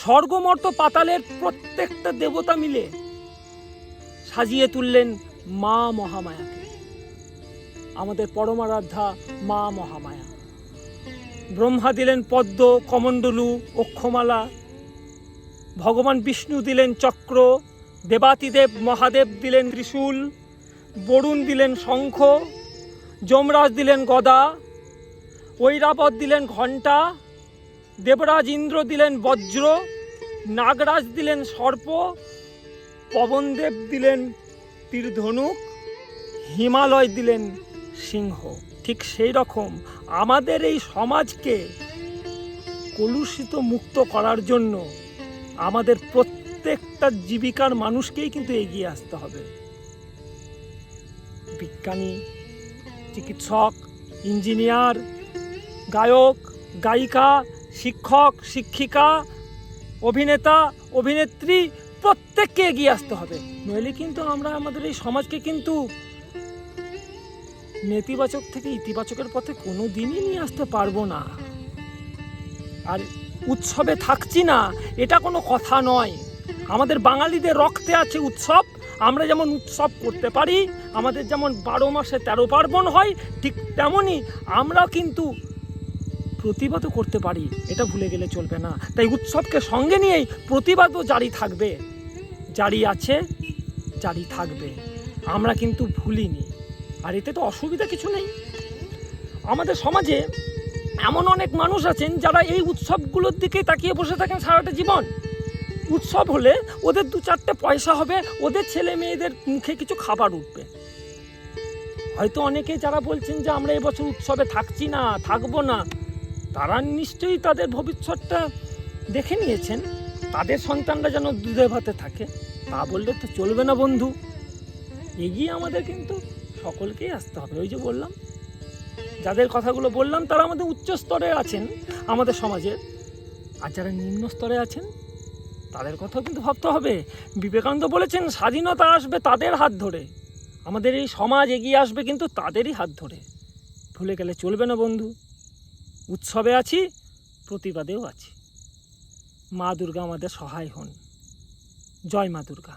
স্বর্গমর্ত পাতালের প্রত্যেকটা দেবতা মিলে সাজিয়ে তুললেন মা মহামায়াকে, আমাদের পরমারাধ্যা মা মহামায়া। ব্রহ্মা দিলেন পদ্ম, কমণ্ডলু, অক্ষমালা, ভগবান বিষ্ণু দিলেন চক্র, দেবাতিদেব মহাদেব দিলেন ত্রিশূল, বরুণ দিলেন শঙ্খ, যমরাজ দিলেন গদা, ঐরাবত দিলেন ঘণ্টা, দেবরাজ ইন্দ্র দিলেন বজ্র, নাগরাজ দিলেন সর্প, পবনদেব দিলেন তীরধনুক, হিমালয় দিলেন সিংহ। ঠিক সেই রকম আমাদের এই সমাজকে কলুষিত মুক্ত করার জন্য আমাদের প্রত্যেকটা জীবিকার মানুষকেই কিন্তু এগিয়ে আসতে হবে। বিজ্ঞানী, চিকিৎসক, ইঞ্জিনিয়ার, গায়ক, গায়িকা, শিক্ষক, শিক্ষিকা, অভিনেতা, অভিনেত্রী, প্রত্যেককে এগিয়ে আসতে হবে। নইলে কিন্তু আমরা আমাদের এই সমাজকে কিন্তু নেতিবাচক থেকে ইতিবাচকের পথে কোনো দিনই নিয়ে আসতে পারবো না। আর উৎসবে থাকছি না এটা কোনো কথা নয়। আমাদের বাঙালিদের রক্তে আছে উৎসব। আমরা যেমন উৎসব করতে পারি, আমাদের যেমন 12 মাসে 13 পার্বণ হয়, ঠিক তেমনই আমরা কিন্তু প্রতিবাদও করতে পারি, এটা ভুলে গেলে চলবে না। তাই উৎসবকে সঙ্গে নিয়েই প্রতিবাদও জারি থাকবে, জারি আছে, জারি থাকবে। আমরা কিন্তু ভুলিনি, আর এতে তো অসুবিধা কিছু নেই। আমাদের সমাজে এমন অনেক মানুষ আছেন যারা এই উৎসবগুলোর দিকে তাকিয়ে বসে থাকেন সারাটা জীবন। উৎসব হলে ওদের 2-4টে পয়সা হবে, ওদের ছেলে মেয়েদের মুখে কিছু খাবার উঠবে। হয়তো অনেকে যারা বলছেন যে আমরা এবছর উৎসবে থাকছি না, থাকবো না, তারা নিশ্চয়ই তাদের ভবিষ্যৎটা দেখে নিয়েছেন, তাদের সন্তানরা যেন দুধে ভাতে থাকে। তা বললে তো চলবে না বন্ধু। এগিয়ে আমাদের কিন্তু সকলকেই আসতে হবে। ওই যে বললাম, যাদের কথাগুলো বললাম তারা আমাদের উচ্চ স্তরে আছেন আমাদের সমাজের, আর যারা নিম্ন স্তরে আছেন তাদের কথাও কিন্তু ভাবতে হবে। বিবেকানন্দ বলেছেন স্বাধীনতা আসবে তাদের হাত ধরে, আমাদের এই সমাজ এগিয়ে আসবে কিন্তু তাদেরই হাত ধরে। ভুলে গেলে চলবে না বন্ধু। উৎসবে আছি, প্রতিবাদেও আছি। মা দুর্গা আমাদের সহায় হন। জয় মা দুর্গা।